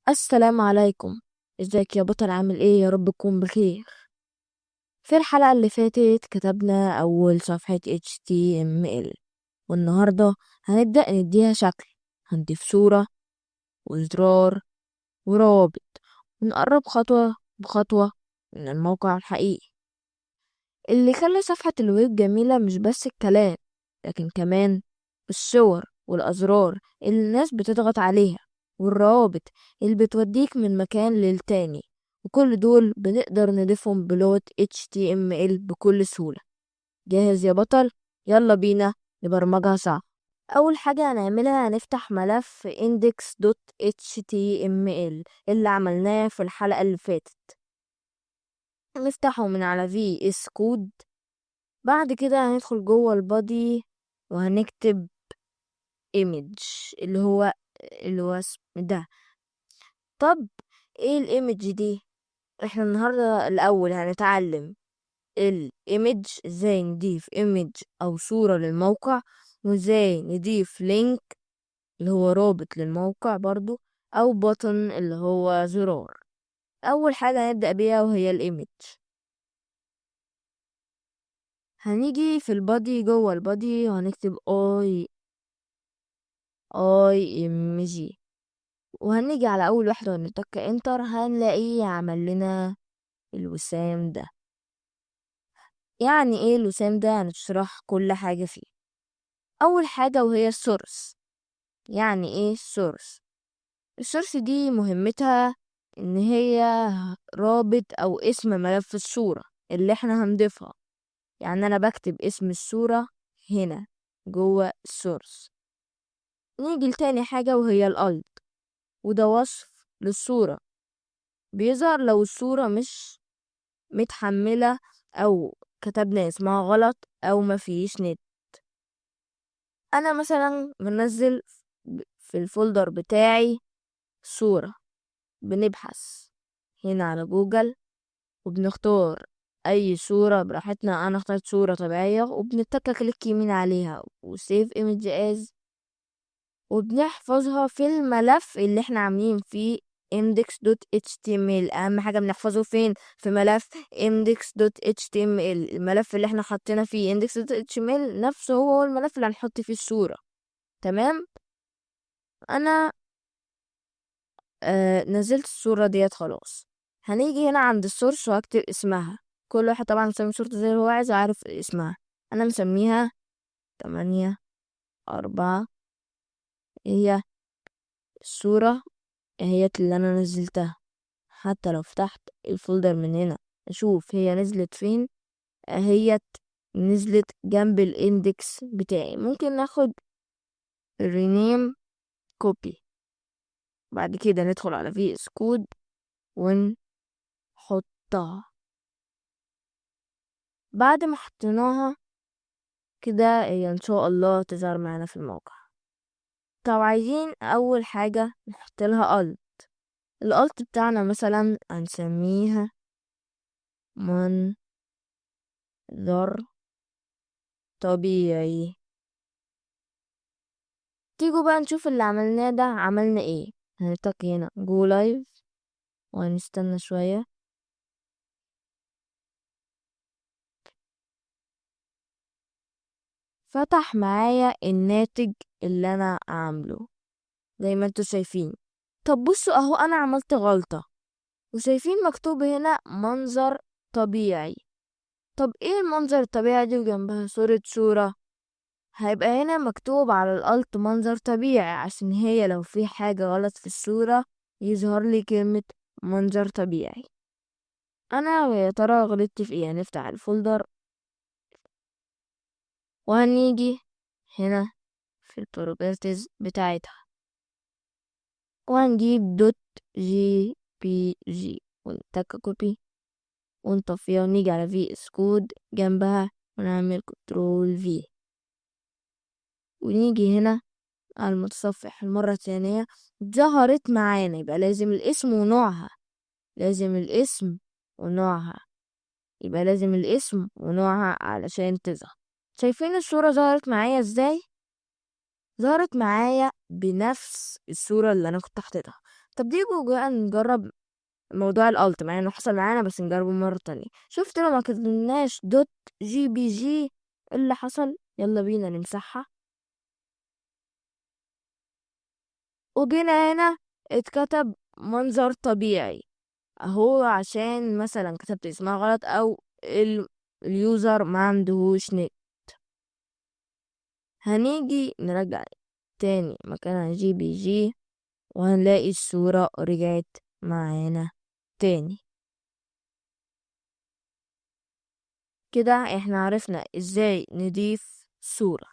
السلام عليكم. ازيك يا بطل؟ عامل ايه؟ يا رب تكون بخير. في الحلقة اللي فاتت كتبنا أول صفحة HTML، والنهاردة هنبدأ نديها شكل. هنضيف صورة وزرار وروابط، ونقرب خطوة بخطوة من الموقع الحقيقي. اللي خلى صفحة الويب جميلة مش بس الكلام، لكن كمان الصور والأزرار اللي الناس بتضغط عليها، والروابط اللي بتوديك من مكان للتاني، وكل دول بنقدر نضيفهم بلغة HTML بكل سهولة. جاهز يا بطل؟ يلا بينا نبرمجها صح. أول حاجة هنعملها هنفتح ملف index.html اللي عملناه في الحلقة اللي فاتت. نفتحه من على VS Code. بعد كده هندخل جوه البادي وهنكتب image اللي هو اسم ده. طب ايه الايمج دي؟ احنا النهارده الاول هنتعلم الايمج، ازاي نضيف ايمج او صورة للموقع، وازاي نضيف لينك اللي هو رابط للموقع برضو، او بutton اللي هو زرار. اول حاجة هنبدأ بيها وهي الايمج. هنيجي في البادي، جوه البادي وهنكتب IMG، وهنيجي على اول واحدة ونتك انتر هنلاقيه عمل لنا الوسام ده. يعني ايه الوسام ده؟ هنشرح كل حاجة فيه. اول حاجة وهي السورس. يعني ايه السورس؟ السورس دي مهمتها ان هي رابط او اسم ملف الصورة اللي احنا هنضيفها. يعني انا بكتب اسم الصورة هنا جوه السورس. نيجي لتاني حاجة وهي الالت، وده وصف للصورة، بيظهر لو الصورة مش متحملة او كتبنا اسمها غلط او مفيش نت. انا مثلا بنزل في الفولدر بتاعي صورة، بنبحث هنا على جوجل وبنختار اي صورة براحتنا. انا اخترت صورة طبيعية وبنتك كليك يمين عليها وسيف ايمج از، وبنحفظها في الملف اللي احنا عاملين فيه index.html. اهم حاجة بنحفظه فين؟ في ملف index.html. الملف اللي احنا حطينا فيه index.html نفسه هو الملف اللي هنحط فيه الصورة. تمام. انا نزلت الصورة ديت خلاص. هنيجي هنا عند السورس وهكتب اسمها. كل واحد طبعا مسمي صورته زي ما هو عايز، عارف اسمها. انا مسميها 8/4. هي الصورة هي اللي انا نزلتها. حتى لو فتحت الفولدر من هنا اشوف هي نزلت فين، هي نزلت جنب الاندكس بتاعي. ممكن ناخد rename copy. بعد كده ندخل على VS Code ونحطها. بعد ما حطيناها كده هي ان شاء الله تظهر معانا في الموقع. طب عايزين اول حاجة نحط لها الالت بتاعنا مثلا هنسميها منظر طبيعي. تيجوا بقى نشوف اللي عملناه ده عملنا ايه. هنتك هنا جو لايف وهنستنى شوية. فتح معايا الناتج اللي انا عامله زي ما انتوا شايفين. طب بصوا اهو انا عملت غلطة، وشايفين مكتوب هنا منظر طبيعي. طب ايه المنظر الطبيعي دي وجنبها صورة؟ هيبقى هنا مكتوب على الألت منظر طبيعي، عشان هي لو في حاجة غلط في الصورة يظهر لي كلمة منظر طبيعي. انا يا ترى غلطت في ايه؟ هنفتح الفولدر وهنيجي هنا في البروبرتيز بتاعتها وهنجيب دوت جي ونتك كوبي ونطفيها ونيجي على في اس كود جنبها ونعمل كنترول في، ونيجي هنا على المتصفح المرة الثانية ظهرت معانا. يبقى لازم الاسم ونوعها، لازم الاسم ونوعها، يبقى لازم الاسم ونوعها علشان تظهر. شايفين الصورة ظهرت معايا ازاي؟ ظهرت معايا بنفس الصورة اللي انا كنت حاططها. طب تيجوا بقى نجرب موضوع الالت مع انه حصل معانا، بس نجربه مرة تانية. شفت لو ما كتبناش دوت جي بي جي إيه اللي حصل؟ يلا بينا نمسحها. وجينا هنا اتكتب منظر طبيعي اهو، عشان مثلا كتبت اسمها غلط او اليوزر ما عندهوش نت. هنيجي نرجع تاني مكانها جي بي جي، وهنلاقي الصورة رجعت معانا تاني. كده احنا عرفنا ازاي نضيف صورة.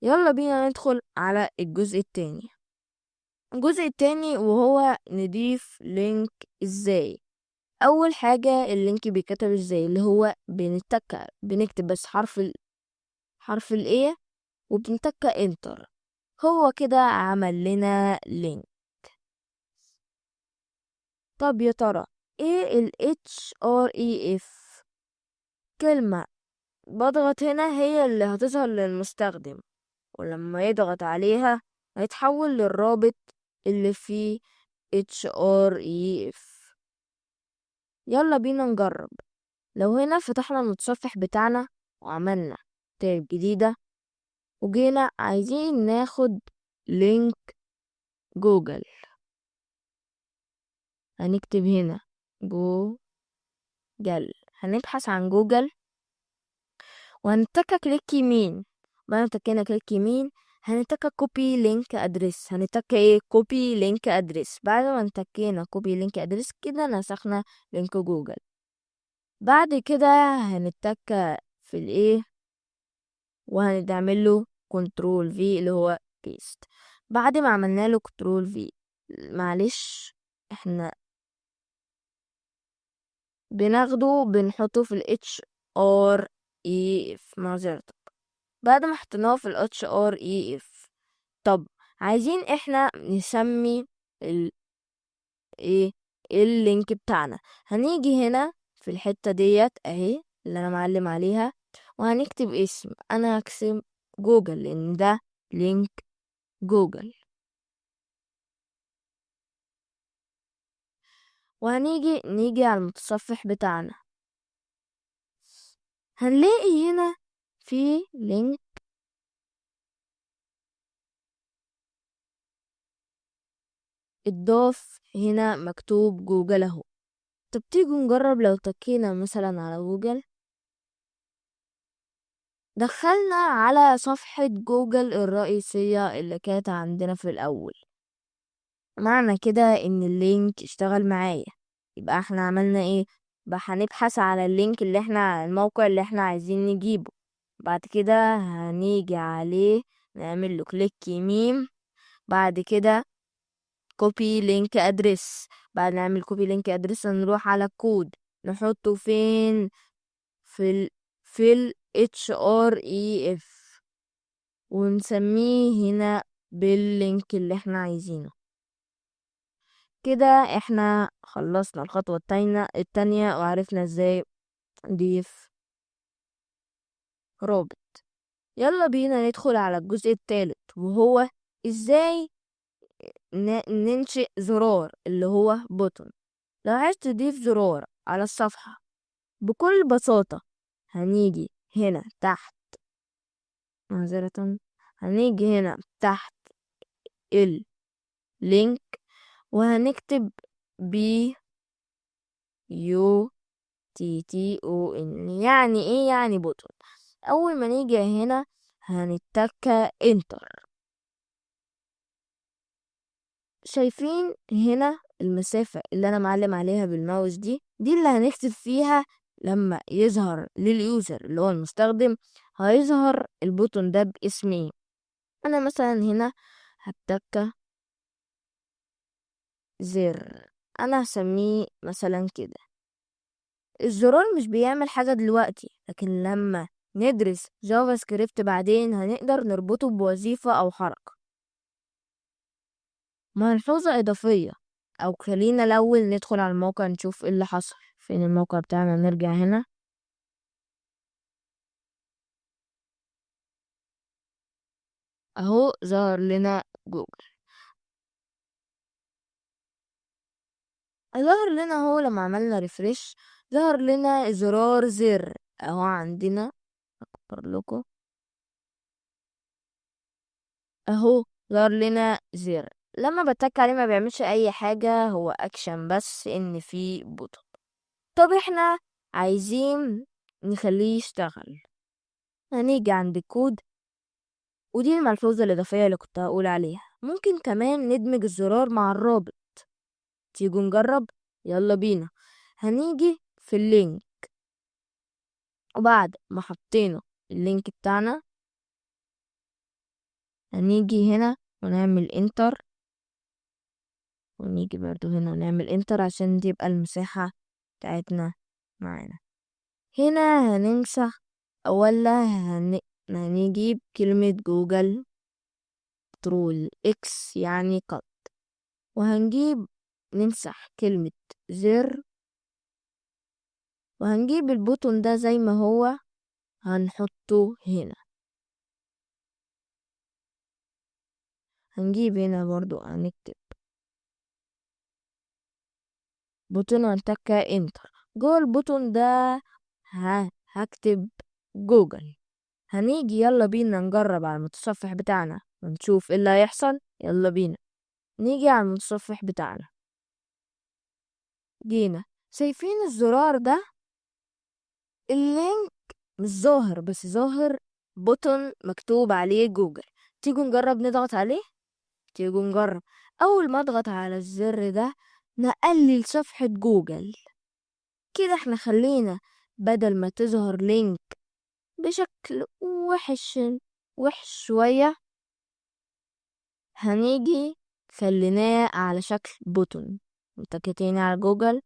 يلا بينا ندخل على الجزء التاني. الجزء التاني وهو نضيف لينك ازاي. اول حاجة اللينك بيتكتب ازاي، اللي هو بنكتب بس حرف الايه وبنتك انتر. هو كده عمل لنا لينك. طب يا ترى ايه ال href؟ كلمة بضغط هنا هي اللي هتظهر للمستخدم، ولما يضغط عليها هيتحول للرابط اللي فيه href. يلا بينا نجرب. لو هنا فتحنا المتصفح بتاعنا وعملنا تاب جديدة، وجينا عايزين ناخد لينك جوجل، هنكتب هنا جوجل، هنبحث عن جوجل وهنتك كليك يمين. بعد ما تكينا كليك يمين هنتك كوبي لينك ادرس. هنتك ايه؟ كوبي لينك ادرس. بعد ما انتكينا كوبي لينك ادرس كده نسخنا لينك جوجل. بعد كده هنتك في الايه وهنعمل له كنترول في اللي هو بيست. بعد ما عملنا له كنترول في، معلش احنا بناخده بنحطه في ال href معذرة. بعد ما حطيناه في ال href، طب عايزين احنا نسمي ال ايه اللينك بتاعنا. هنيجي هنا في الحتة ديت اهي اللي انا معلم عليها، وهنكتب اسم. انا هكتب جوجل لان ده لينك جوجل. نيجي على المتصفح بتاعنا، هنلاقي هنا في لينك اتضاف هنا مكتوب جوجل اهو. طب تيجوا نجرب لو تكينا مثلا على جوجل، دخلنا على صفحة جوجل الرئيسية اللي كانت عندنا في الأول. معنى كده إن اللينك اشتغل معايا. يبقى احنا عملنا ايه؟ بقى هنبحث على اللينك اللي احنا الموقع اللي احنا عايزين نجيبه. بعد كده هنيجي عليه نعمل له كليك يمين. بعد كده كوبي لينك ادرس. بعد نعمل كوبي لينك ادرس نروح على الكود نحطه فين؟ في ال href ونسميه هنا باللينك اللي احنا عايزينه. كده احنا خلصنا الخطوة التانية وعرفنا ازاي نضيف رابط. يلا بينا ندخل على الجزء الثالث وهو ازاي ننشئ زرار اللي هو بوتون. لو عايز تضيف زرار على الصفحة بكل بساطة هنيجي هنا تحت، معذرة، هنيجي هنا تحت اللينك وهنكتب بي يو TTON. يعني ايه؟ يعني بوتون. اول ما نيجي هنا هنتك انتر. شايفين هنا المسافة اللي انا معلم عليها بالماوس دي اللي هنكتب فيها لما يظهر لليوزر اللي هو المستخدم هيظهر البوتون ده باسمي. انا مثلا هنا هتك زر، انا هسميه مثلا كده. الزرار مش بيعمل حاجة دلوقتي، لكن لما ندرس جافا سكريبت بعدين هنقدر نربطه بوظيفة أو حركة. ملحوظة إضافية، أو خلينا الأول ندخل على الموقع نشوف ايه اللي حصل. فين الموقع بتاعنا؟ نرجع هنا أهو ظهر لنا جوجل. ظهر لنا اهو لما عملنا ريفرش، ظهر لنا زرار زر اهو عندنا. اكبر لكم اهو، ظهر لنا زر. لما بتك عليه ما بيعملش اي حاجة، هو اكشن بس ان في بوتون. طب احنا عايزين نخليه يشتغل، هنيجي عند الكود، ودي الملحوظة الإضافية اللي كنت هقول عليها. ممكن كمان ندمج الزرار مع الرابط. تيجوا نجرب، يلا بينا. هنيجي في اللينك، وبعد ما حطينا اللينك بتاعنا هنيجي هنا ونعمل انتر، ونيجي برضو هنا ونعمل انتر عشان تبقى المساحة بتاعتنا معانا. هنا هنمسح ولا هنجيب كلمة جوجل كنترول اكس يعني قط، وهنجيب نمسح كلمة زر، وهنجيب البوتون ده زي ما هو هنحطه هنا. هنجيب هنا برضو هنكتب بوتون وهنتكة انتر. جوه البوتون ده هكتب جوجل. هنيجي يلا بينا نجرب على المتصفح بتاعنا ونشوف ايه اللي هيحصل. يلا بينا نيجي على المتصفح بتاعنا، جينا شايفين الزرار ده، اللينك مش ظاهر بس ظاهر بوتون مكتوب عليه جوجل. تيجوا نجرب نضغط عليه. تيجوا نجرب. اول ما اضغط على الزر ده نقلي لصفحة جوجل. كده احنا خلينا بدل ما تظهر لينك بشكل وحش شوية، هنيجي خليناه على شكل بوتون. متكتين على جوجل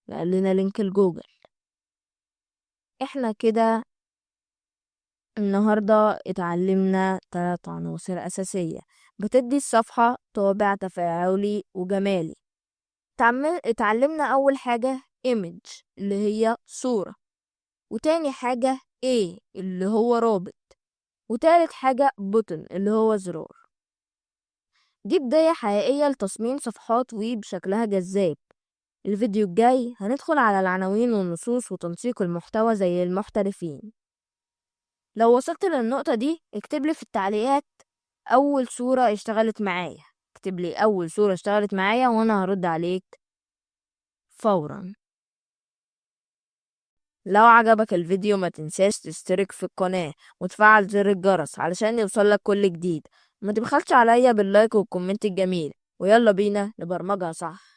لنا لينك الجوجل. احنا كده النهاردة اتعلمنا 3 عناصر أساسية بتدي الصفحة طابع تفاعلي وجمالي. اتعلمنا أول حاجة image اللي هي صورة، وتاني حاجة A اللي هو رابط، وتالت حاجة button اللي هو زرار. دي بداية حقيقية لتصميم صفحات ويب شكلها جذاب. الفيديو الجاي هندخل على العناوين والنصوص وتنسيق المحتوى زي المحترفين. لو وصلت للنقطة دي اكتب لي في التعليقات أول صورة اشتغلت معايا. اكتب لي أول صورة اشتغلت معايا وأنا هرد عليك فورا. لو عجبك الفيديو ما تنساش تشترك في القناة وتفعل زر الجرس علشان يوصلك كل جديد. ما تبخلش عليا باللايك والكومنت الجميل، ويلا بينا نبرمجها صح.